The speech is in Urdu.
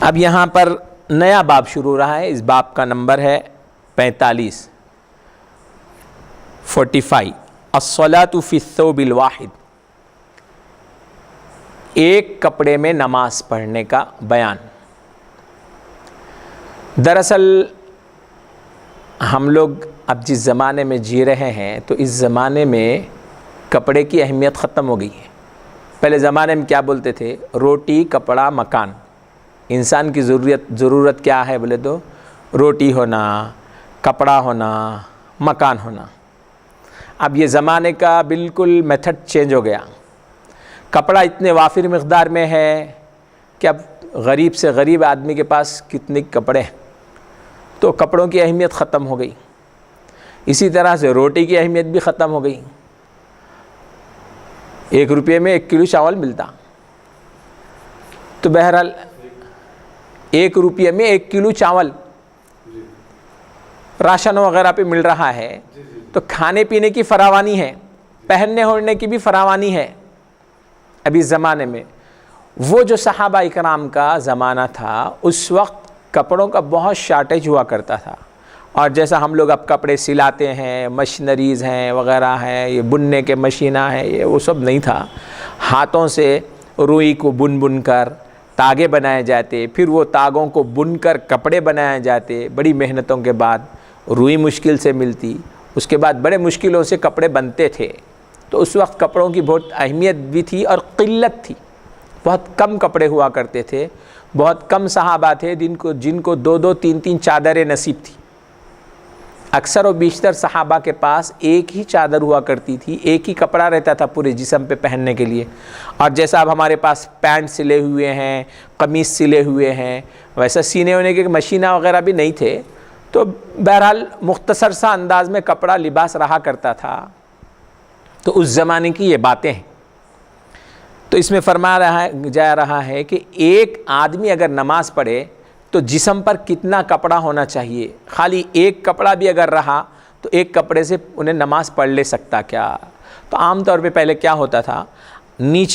اب یہاں پر نیا باب شروع رہا ہے. اس باب کا نمبر ہے 45 الصلاۃ فی الثوب الواحد. ایک کپڑے میں نماز پڑھنے کا بیان. دراصل ہم لوگ اب جس زمانے میں جی رہے ہیں تو اس زمانے میں کپڑے کی اہمیت ختم ہو گئی ہے. پہلے زمانے میں کیا بولتے تھے؟ روٹی کپڑا مکان. انسان کی ضرورت کیا ہے بولے تو روٹی ہونا، کپڑا ہونا، مکان ہونا. اب یہ زمانے کا بالکل میتھڈ چینج ہو گیا. کپڑا اتنے وافر مقدار میں ہے کہ اب غریب سے غریب آدمی کے پاس کتنے کپڑے ہیں، تو کپڑوں کی اہمیت ختم ہو گئی. اسی طرح سے روٹی کی اہمیت بھی ختم ہو گئی. 1 روپے میں 1 کلو چاول ملتا. تو بہرحال 1 روپے میں 1 کلو چاول راشن وغیرہ پہ مل رہا ہے. تو کھانے پینے کی فراوانی ہے، پہننے اوڑھنے کی بھی فراوانی ہے. ابھی زمانے میں وہ جو صحابہ اکرام کا زمانہ تھا اس وقت کپڑوں کا بہت شارٹیج ہوا کرتا تھا. اور جیسا ہم لوگ اب کپڑے سلاتے ہیں، مشینریز ہیں وغیرہ ہیں، یہ بننے کے مشینہ ہیں، یہ وہ سب نہیں تھا. ہاتھوں سے روئی کو بن کر تاگے بنائے جاتے، پھر وہ تاگوں کو بن کر کپڑے بنائے جاتے. بڑی محنتوں کے بعد روئی مشکل سے ملتی، اس کے بعد بڑے مشکلوں سے کپڑے بنتے تھے. تو اس وقت کپڑوں کی بہت اہمیت بھی تھی اور قلت تھی. بہت کم کپڑے ہوا کرتے تھے. بہت کم صحابہ تھے جن کو 2 3 چادریں نصیب تھی. اکثر و بیشتر صحابہ کے پاس ایک ہی چادر ہوا کرتی تھی، ایک ہی کپڑا رہتا تھا پورے جسم پہ پہننے کے لیے. اور جیسا اب ہمارے پاس پینٹ سلے ہوئے ہیں، قمیص سلے ہوئے ہیں، ویسا سینے ہونے کے مشینہ وغیرہ بھی نہیں تھے. تو بہرحال مختصر سا انداز میں کپڑا لباس رہا کرتا تھا. تو اس زمانے کی یہ باتیں ہیں. تو اس میں فرمایا جا رہا ہے کہ ایک آدمی اگر نماز پڑھے تو جسم پر کتنا کپڑا ہونا چاہیے. خالی ایک کپڑا بھی اگر رہا تو ایک کپڑے سے انہیں نماز پڑھ لے سکتا کیا؟ تو عام طور پہ پہلے کیا ہوتا تھا، نیچے